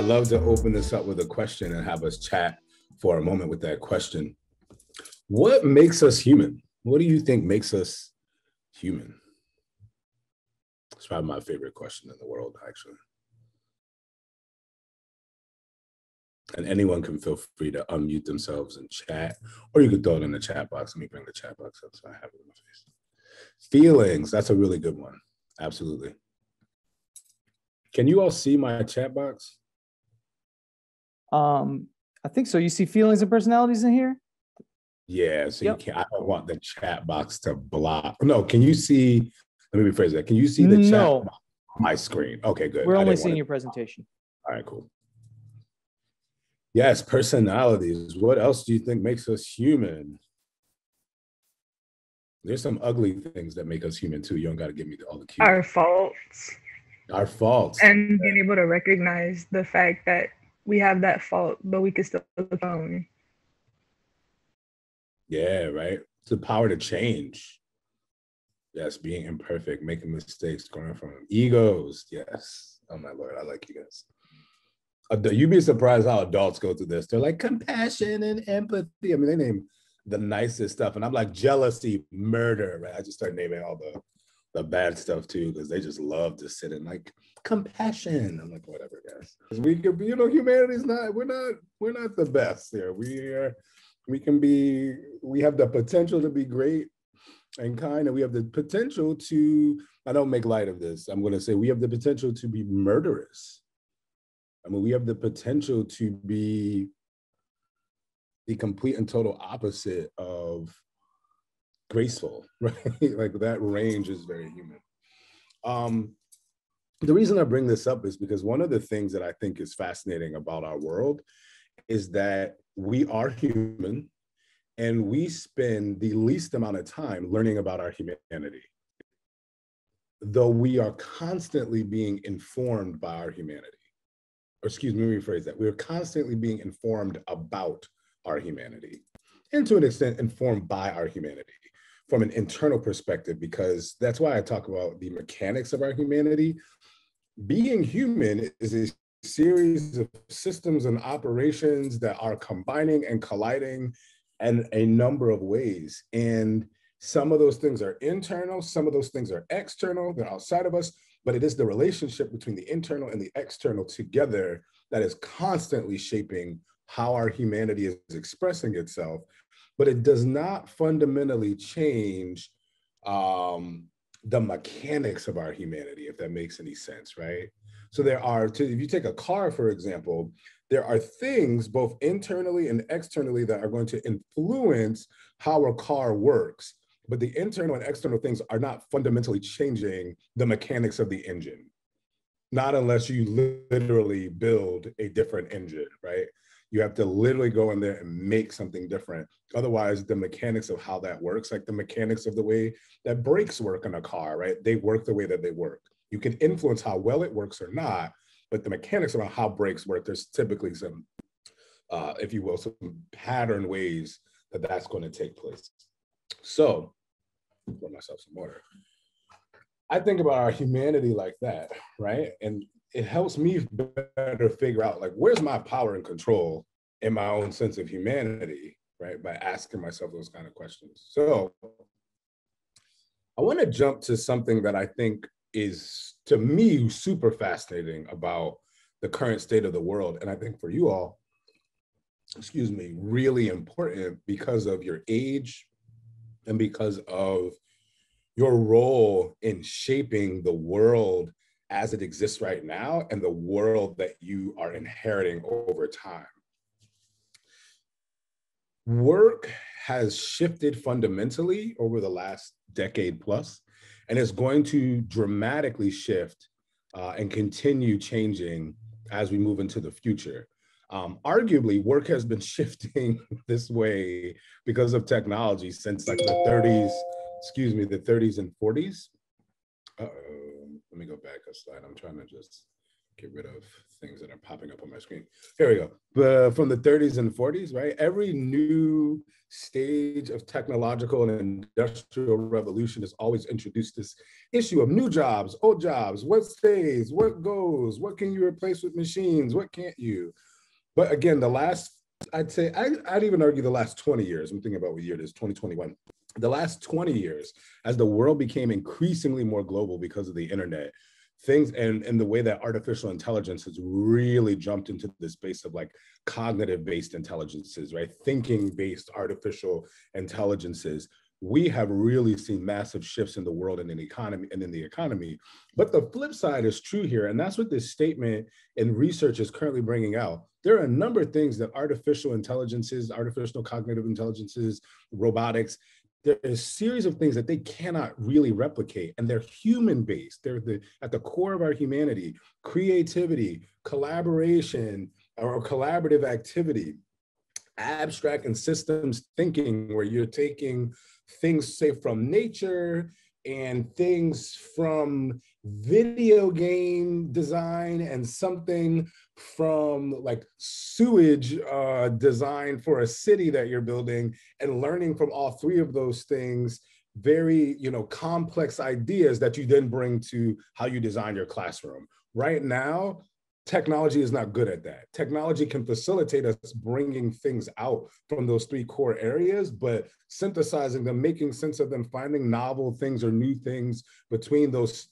I'd love to open this up with a question and have us chat for a moment with that question. What makes us human? What do you think makes us human? It's probably my favorite question in the world, actually. And anyone can feel free to unmute themselves and chat, or you could throw it in the chat box. Let me bring the chat box up so I have it in my face. Feelings, that's a really good one. Absolutely. Can you all see my chat box? I think so. You see feelings and personalities in here? Yeah, so you can't, I don't want the chat box to block. No, can you see, let me rephrase that. Can you see the chat box on my screen? Okay, good. We're only seeing your presentation. All right, cool. Yes, personalities. What else do you think makes us human? There's some ugly things that make us human too. You don't got to give me all the cues. Our faults. Our faults. And being able to recognize the fact that we have that fault, but we can still look on. Yeah, right. It's the power to change. Yes, being imperfect, making mistakes, growing from egos. Yes. Oh my Lord, I like you guys. You'd be surprised how adults go through this. They're like compassion and empathy. I mean, they name the nicest stuff. And I'm like jealousy, murder, right? I just start naming all the bad stuff too, because they just love to sit in like compassion. I'm like, whatever, guys. We could be, humanity's not, we're not the best here. We have the potential to be great and kind, and we have the potential to, I don't make light of this. I'm going to say we have the potential to be murderous. I mean, we have the potential to be the complete and total opposite of graceful, right? Like that range is very human. The reason I bring this up is because one of the things that I think is fascinating about our world is that we are human and we spend the least amount of time learning about our humanity, though we are constantly being informed by our humanity. Or excuse me, let me rephrase that. We're constantly being informed about our humanity, and to an extent informed by our humanity from an internal perspective, because that's why I talk about the mechanics of our humanity. Being human is a series of systems and operations that are combining and colliding in a number of ways. And some of those things are internal, some of those things are external, they're outside of us, but it is the relationship between the internal and the external together that is constantly shaping how our humanity is expressing itself. But it does not fundamentally change the mechanics of our humanity, if that makes any sense, right? So if you take a car, for example, there are things both internally and externally that are going to influence how a car works. But the internal and external things are not fundamentally changing the mechanics of the engine. Not unless you literally build a different engine, right? You have to literally go in there and make something different. Otherwise, the mechanics of how that works, like the mechanics of the way that brakes work in a car, right? They work the way that they work. You can influence how well it works or not, but the mechanics around how brakes work, there's typically some, if you will, some pattern ways that that's going to take place. So, pour myself some water. I think about our humanity like that, right? And it helps me better figure out, like, where's my power and control in my own sense of humanity, right? By asking myself those kind of questions. So I want to jump to something that I think is, to me, super fascinating about the current state of the world. And I think for you all, excuse me, really important because of your age and because of your role in shaping the world as it exists right now and the world that you are inheriting over time. Work has shifted fundamentally over the last decade plus, and it's going to dramatically shift and continue changing as we move into the future. Arguably, work has been shifting this way because of technology since like the 30s and 40s. Let me go back a slide. I'm trying to just Get rid of things that are popping up on my screen. Here we go. But from the 30s and 40s, right? Every new stage of technological and industrial revolution has always introduced this issue of new jobs, old jobs, what stays, what goes, what can you replace with machines, what can't you? But again, the last, I'd even argue the last 20 years, I'm thinking about what year it is, 2021. The last 20 years, as the world became increasingly more global because of the internet, things and the way that artificial intelligence has really jumped into this space of like cognitive based intelligences, right? Thinking based artificial intelligences. We have really seen massive shifts in the world and in the economy. But the flip side is true here. And that's what this statement and research is currently bringing out. There are a number of things that artificial intelligences, artificial cognitive intelligences, robotics, there's a series of things that they cannot really replicate, and they're human-based. They're at the core of our humanity: creativity, collaboration, or collaborative activity, abstract and systems thinking, where you're taking things, say, from nature and things from video game design and something from like sewage design for a city that you're building, and learning from all three of those things, very, complex ideas that you then bring to how you design your classroom. Right now, technology is not good at that. Technology can facilitate us bringing things out from those three core areas, but synthesizing them, making sense of them, finding novel things or new things between those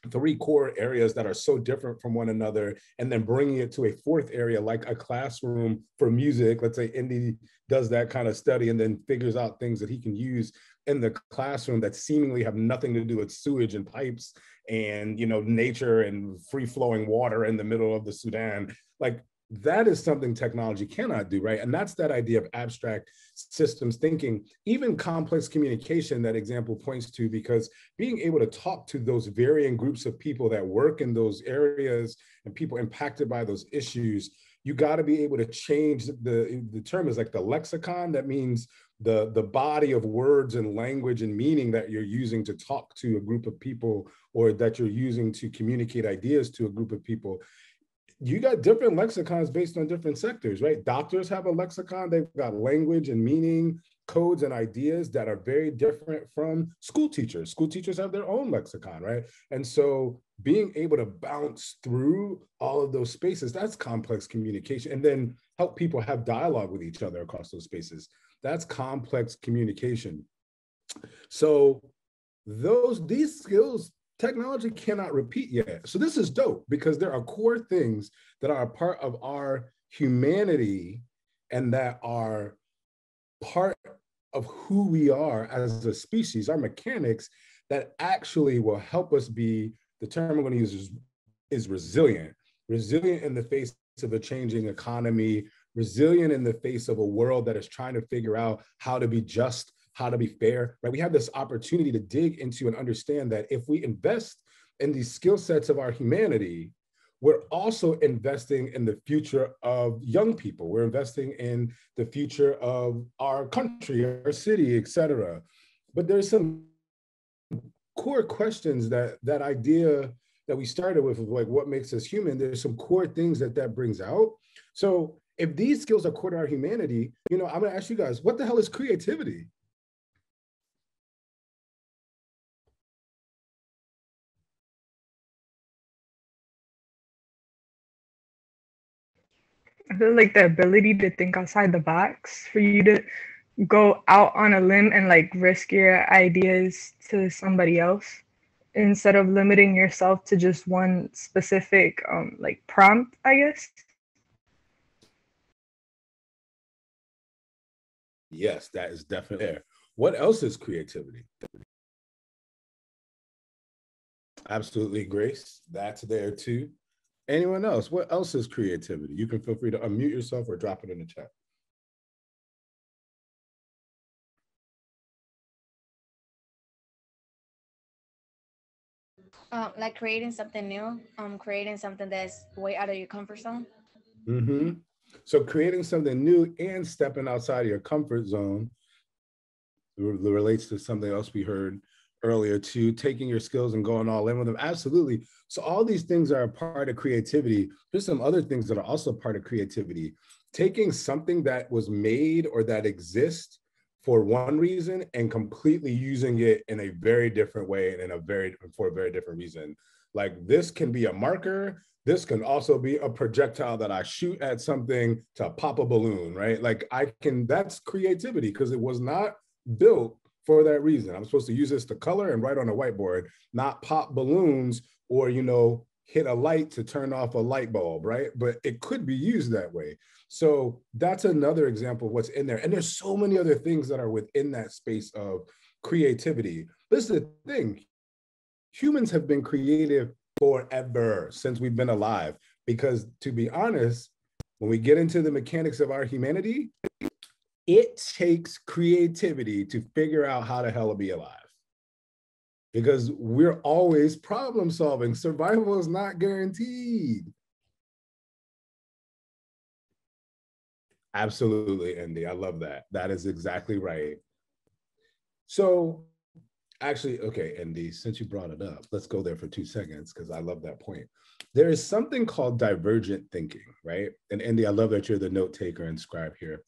three core areas that are so different from one another, and then bringing it to a fourth area, like a classroom for music. Let's say Indy does that kind of study and then figures out things that he can use in the classroom that seemingly have nothing to do with sewage and pipes and, nature and free flowing water in the middle of the Sudan. Like, that is something technology cannot do, right? And that's that idea of abstract systems thinking, even complex communication that example points to, because being able to talk to those varying groups of people that work in those areas and people impacted by those issues, you got to be able to change the term is like the lexicon. That means the body of words and language and meaning that you're using to talk to a group of people, or that you're using to communicate ideas to a group of people. You got different lexicons based on different sectors, right? Doctors have a lexicon. They've got language and meaning, codes and ideas that are very different from school teachers. School teachers have their own lexicon, right? And so being able to bounce through all of those spaces, that's complex communication. And then help people have dialogue with each other across those spaces. That's complex communication. So these skills, technology cannot repeat yet. So this is dope, because there are core things that are a part of our humanity and that are part of who we are as a species, our mechanics, that actually will help us be, the term I'm going to use is resilient. Resilient in the face of a changing economy, resilient in the face of a world that is trying to figure out how to be just, how to be fair, right? We have this opportunity to dig into and understand that if we invest in these skill sets of our humanity, we're also investing in the future of young people. We're investing in the future of our country, our city, et cetera. But there's some core questions that idea that we started with, of like what makes us human. There's some core things that brings out. So if these skills are core to our humanity, I'm gonna ask you guys, what the hell is creativity? I feel like the ability to think outside the box, for you to go out on a limb and like risk your ideas to somebody else, instead of limiting yourself to just one specific like prompt, I guess. Yes, that is definitely there. What else is creativity? Absolutely, Grace. That's there too. Anyone else? What else is creativity? You can feel free to unmute yourself or drop it in the chat. Like creating something new, creating something that's way out of your comfort zone. Mm-hmm. So creating something new and stepping outside of your comfort zone relates to something else we heard earlier to taking your skills and going all in with them. Absolutely. So all these things are a part of creativity. There's some other things that are also part of creativity. Taking something that was made or that exists for one reason and completely using it in a very different way and for a very different reason. Like this can be a marker. This can also be a projectile that I shoot at something to pop a balloon, right? Like that's creativity because it was not built for that reason. I'm supposed to use this to color and write on a whiteboard, not pop balloons or, hit a light to turn off a light bulb, right? But it could be used that way. So that's another example of what's in there. And there's so many other things that are within that space of creativity. This is the thing. Humans have been creative forever since we've been alive. Because to be honest, when we get into the mechanics of our humanity, it takes creativity to figure out how the hell to be alive. Because we're always problem solving. Survival is not guaranteed. Absolutely, Andy. I love that. That is exactly right. So actually, okay, Andy, since you brought it up, let's go there for 2 seconds because I love that point. There is something called divergent thinking, right? And Andy, I love that you're the note taker and scribe here.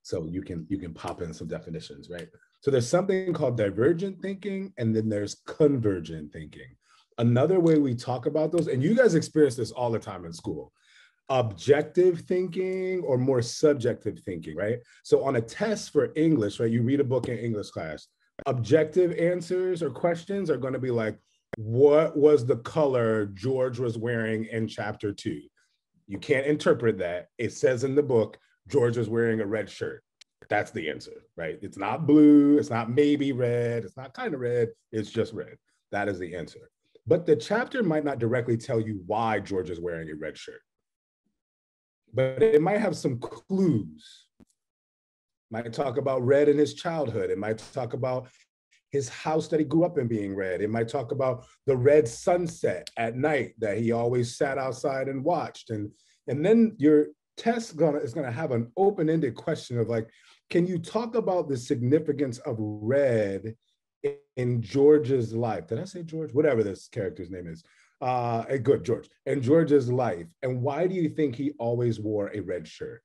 So you can pop in some definitions, right? So there's something called divergent thinking, and then there's convergent thinking. Another way we talk about those, and you guys experience this all the time in school, objective thinking or more subjective thinking, right? So on a test for English, right, you read a book in English class, objective answers or questions are going to be like, what was the color George was wearing in chapter 2? You can't interpret that. It says in the book, George was wearing a red shirt. That's the answer, right? It's not blue, it's not maybe red, it's not kind of red, it's just red. That is the answer. But the chapter might not directly tell you why George is wearing a red shirt. But it might have some clues. Might talk about red in his childhood. It might talk about his house that he grew up in being red. It might talk about the red sunset at night that he always sat outside and watched. And then your test is gonna have an open-ended question of like, can you talk about the significance of red in George's life? Did I say George? Whatever this character's name is. Good, George. In George's life. And why do you think he always wore a red shirt?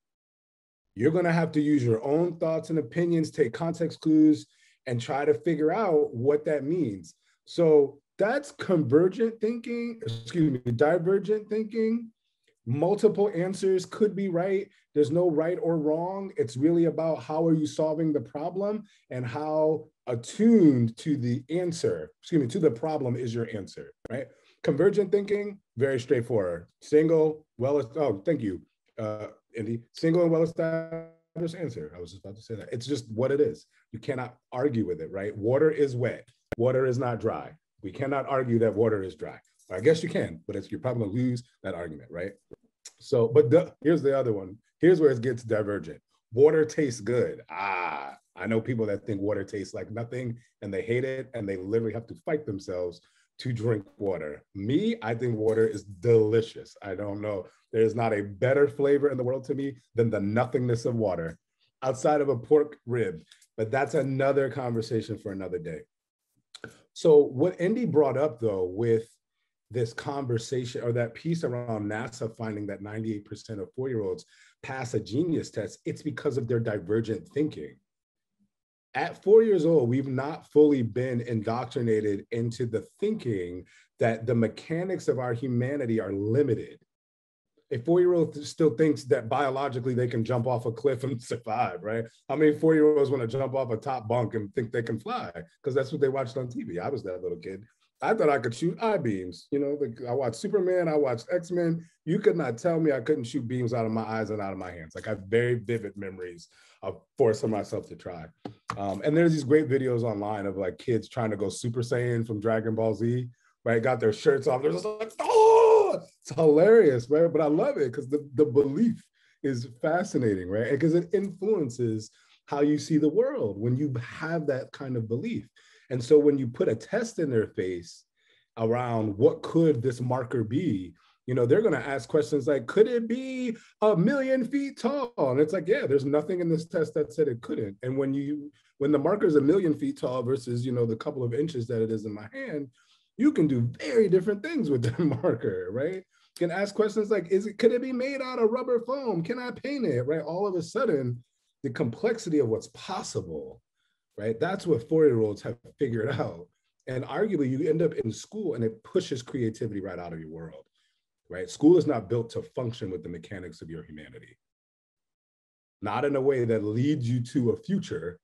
You're gonna have to use your own thoughts and opinions, take context clues, and try to figure out what that means. So that's convergent thinking, divergent thinking. Multiple answers could be right. There's no right or wrong. It's really about how are you solving the problem and how attuned to the answer, to the problem is your answer, right? Convergent thinking, very straightforward. Single, thank you, Indy. Single and well-established answer. I was just about to say that. It's just what it is. You cannot argue with it, right? Water is wet. Water is not dry. We cannot argue that water is dry. I guess you can, but you're probably gonna lose that argument, right? So, but here's the other one. Here's where it gets divergent. Water tastes good. I know people that think water tastes like nothing and they hate it and they literally have to fight themselves to drink water. Me, I think water is delicious. I don't know. There's not a better flavor in the world to me than the nothingness of water outside of a pork rib. But that's another conversation for another day. So what Indy brought up though with this conversation or that piece around NASA finding that 98% of 4-year-olds pass a genius test, it's because of their divergent thinking. At 4 years old, we've not fully been indoctrinated into the thinking that the mechanics of our humanity are limited. A 4-year-old still thinks that biologically they can jump off a cliff and survive, right? How many 4-year-olds want to jump off a top bunk and think they can fly? Because that's what they watched on TV. I was that little kid. I thought I could shoot I-beams. I watched Superman, I watched X-Men. You could not tell me I couldn't shoot beams out of my eyes and out of my hands. Like I have very vivid memories of forcing myself to try. And there's these great videos online of like kids trying to go Super Saiyan from Dragon Ball Z, right? Got their shirts off. They're just like, oh, it's hilarious, right? But I love it because the belief is fascinating, right? Because it influences how you see the world when you have that kind of belief. And so when you put a test in their face around what could this marker be, they're going to ask questions like, could it be 1,000,000 feet tall? And it's like, yeah, there's nothing in this test that said it couldn't. And when the marker is 1,000,000 feet tall versus, the couple of inches that it is in my hand, you can do very different things with that marker, right? You can ask questions like, could it be made out of rubber foam? Can I paint it, right? All of a sudden, the complexity of what's possible, right? That's what 4-year-olds have figured out. And arguably, you end up in school and it pushes creativity right out of your world, right? School is not built to function with the mechanics of your humanity. Not in a way that leads you to a future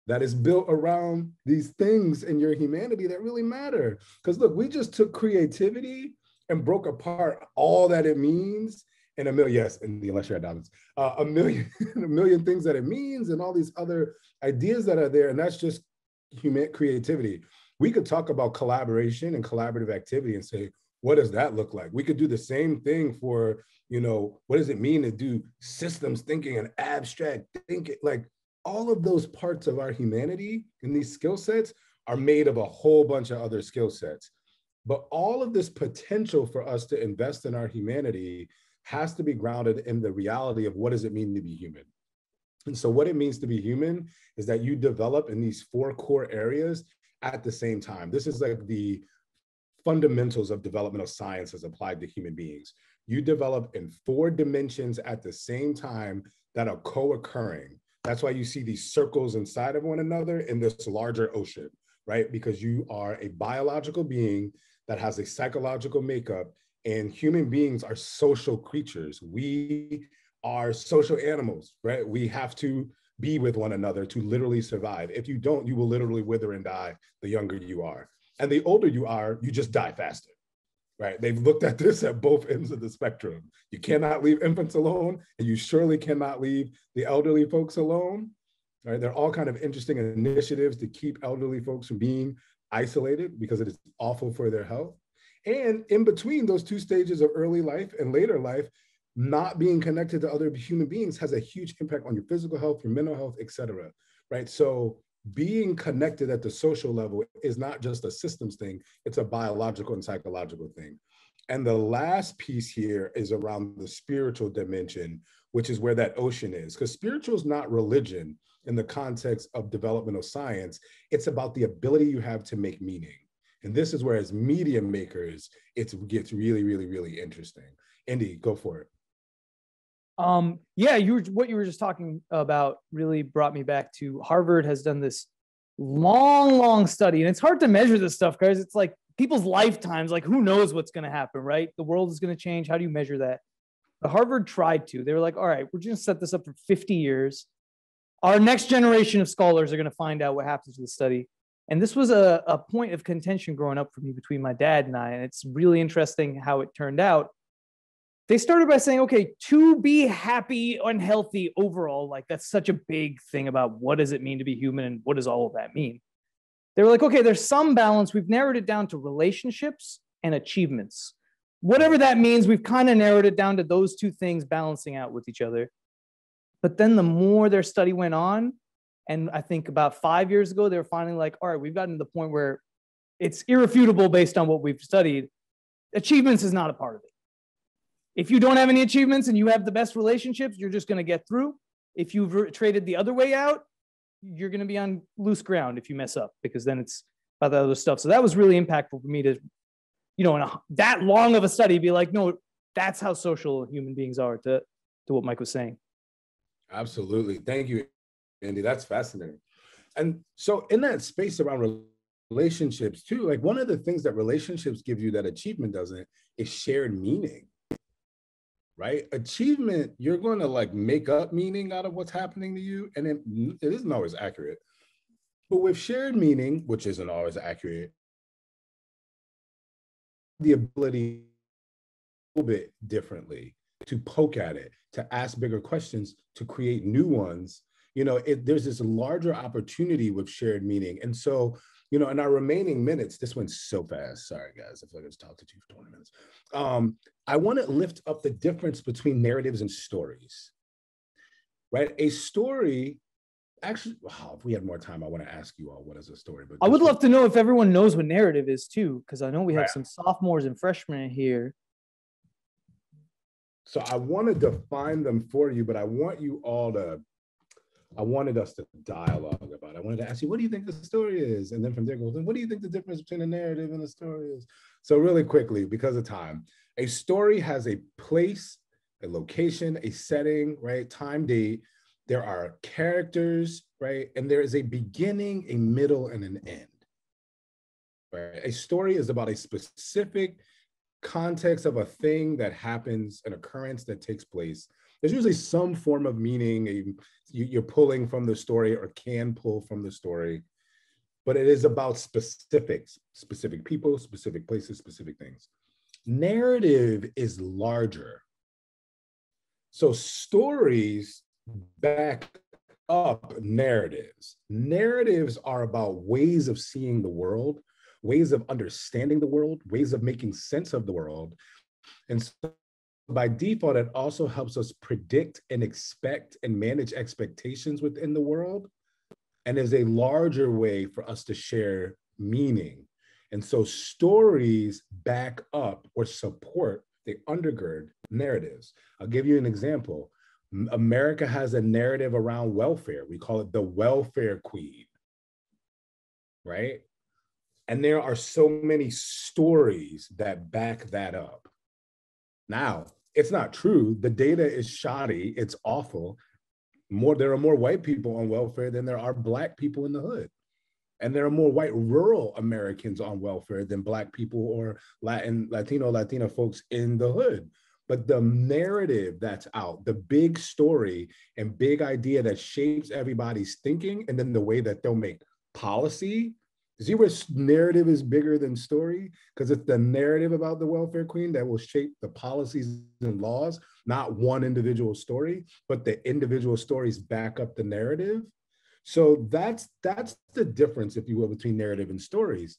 that is built around these things in your humanity that really matter. Because look, we just took creativity and broke apart all that it means in a million, yes, in the unless you're at Dobbins, a million things that it means and all these other ideas that are there. And that's just human creativity. We could talk about collaboration and collaborative activity and say, what does that look like? We could do the same thing for, what does it mean to do systems thinking and abstract thinking? Like all of those parts of our humanity and these skill sets are made of a whole bunch of other skill sets. But all of this potential for us to invest in our humanity has to be grounded in the reality of what does it mean to be human? And so what it means to be human is that you develop in these 4 core areas at the same time. This is like the fundamentals of developmental science as applied to human beings. You develop in 4 dimensions at the same time that are co-occurring. That's why you see these circles inside of one another in this larger ocean, right? Because you are a biological being that has a psychological makeup, and human beings are social creatures. We are social animals, right? We have to be with one another to literally survive. If you don't, you will literally wither and die the younger you are. And the older you are, you just die faster, right? They've looked at this at both ends of the spectrum. You cannot leave infants alone, and you surely cannot leave the elderly folks alone, right? There are all kind of interesting initiatives to keep elderly folks from being isolated because it is awful for their health. And in between those 2 stages of early life and later life, not being connected to other human beings has a huge impact on your physical health, your mental health, et cetera, right? So being connected at the social level is not just a systems thing, it's a biological and psychological thing. And the last piece here is around the spiritual dimension, which is where that ocean is. Because spiritual is not religion in the context of developmental science, it's about the ability you have to make meaning. And this is where as media makers, it gets really, really, really interesting. Indy, go for it. Yeah, what you were just talking about really brought me back to Harvard has done this long study, and it's hard to measure this stuff, guys. It's like people's lifetimes, like who knows what's going to happen, right? The world is going to change. How do you measure that? But Harvard tried to. They were like, all right, we're just going to set this up for 50 years. Our next generation of scholars are going to find out what happens to the study. And this was a point of contention growing up for me between my dad and I, and it's really interesting how it turned out. They started by saying, okay, to be happy and healthy overall, like that's such a big thing about what does it mean to be human and what does all of that mean? They were like, okay, there's some balance. We've narrowed it down to relationships and achievements. Whatever that means, we've kind of narrowed it down to those 2 things balancing out with each other. But then the more their study went on, and I think about 5 years ago, they were finally like, all right, we've gotten to the point where it's irrefutable based on what we've studied. Achievements is not a part of it. If you don't have any achievements and you have the best relationships, you're just going to get through. If you've traded the other way out, you're going to be on loose ground if you mess up, because then it's about the other stuff. So that was really impactful for me to, in that long of a study, be like, no, that's how social human beings are, to what Mike was saying. Absolutely. Thank you, Andy. That's fascinating. And so in that space around relationships too, like one of the things that relationships give you that achievement doesn't is shared meaning. Right? Achievement, you're going to like make up meaning out of what's happening to you. And it isn't always accurate. But with shared meaning, which isn't always accurate, the ability a little bit differently to poke at it, to ask bigger questions, to create new ones. There's this larger opportunity with shared meaning. And so, in our remaining minutes, this went so fast. Sorry, guys. I feel like I was talking to you for 20 minutes. I want to lift up the difference between narratives and stories, right? A story, actually, wow, if we had more time, I want to ask you all, what is a story? But I would love to know if everyone knows what narrative is too, because I know we have some sophomores and freshmen here. So I want to define them for you, but I want you all to, I wanted us to dialogue about it. I wanted to ask you, what do you think the story is? And then from there goes, what do you think the difference between a narrative and a story is? So really quickly, because of time, a story has a place, a location, a setting, right? Time, date. There are characters, right? And there is a beginning, a middle, and an end. Right? A story is about a specific context of a thing that happens, an occurrence that takes place. There's usually some form of meaning you're pulling from the story or can pull from the story, but it is about specifics, specific people, specific places, specific things. Narrative is larger. So stories back up narratives. Narratives are about ways of seeing the world, ways of understanding the world, ways of making sense of the world. And so by default, it also helps us predict and expect and manage expectations within the world, and is a larger way for us to share meaning. And so stories back up or support, they undergird narratives. I'll give you an example. America has a narrative around welfare. We call it the welfare queen, right? And there are so many stories that back that up. Now, it's not true. The data is shoddy. It's awful. There are more white people on welfare than there are Black people in the hood. And there are more white rural Americans on welfare than Black people or Latina folks in the hood. But the narrative that's out, the big story and big idea that shapes everybody's thinking, and then the way that they'll make policy. See where narrative is bigger than story? Because it's the narrative about the welfare queen that will shape the policies and laws, not one individual story, but the individual stories back up the narrative. So that's the difference, if you will, between narrative and stories.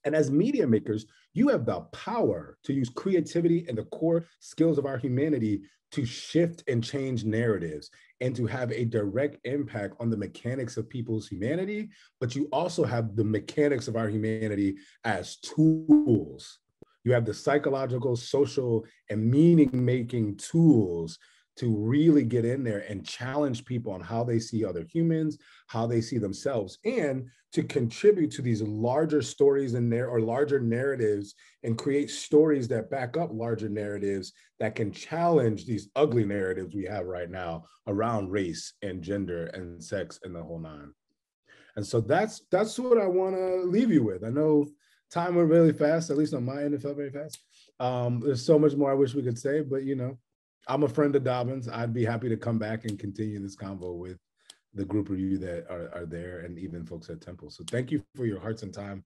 And as media makers, you have the power to use creativity and the core skills of our humanity to shift and change narratives and to have a direct impact on the mechanics of people's humanity, but you also have the mechanics of our humanity as tools. You have the psychological, social, and meaning-making tools to really get in there and challenge people on how they see other humans, how they see themselves, and to contribute to these larger stories or larger narratives and create stories that back up larger narratives that can challenge these ugly narratives we have right now around race and gender and sex and the whole nine. And so that's what I want to leave you with. I know time went really fast, at least on my end, it felt very fast. There's so much more I wish we could say, but I'm a friend of Dobbins. I'd be happy to come back and continue this convo with the group of you that are there and even folks at Temple. So thank you for your hearts and time.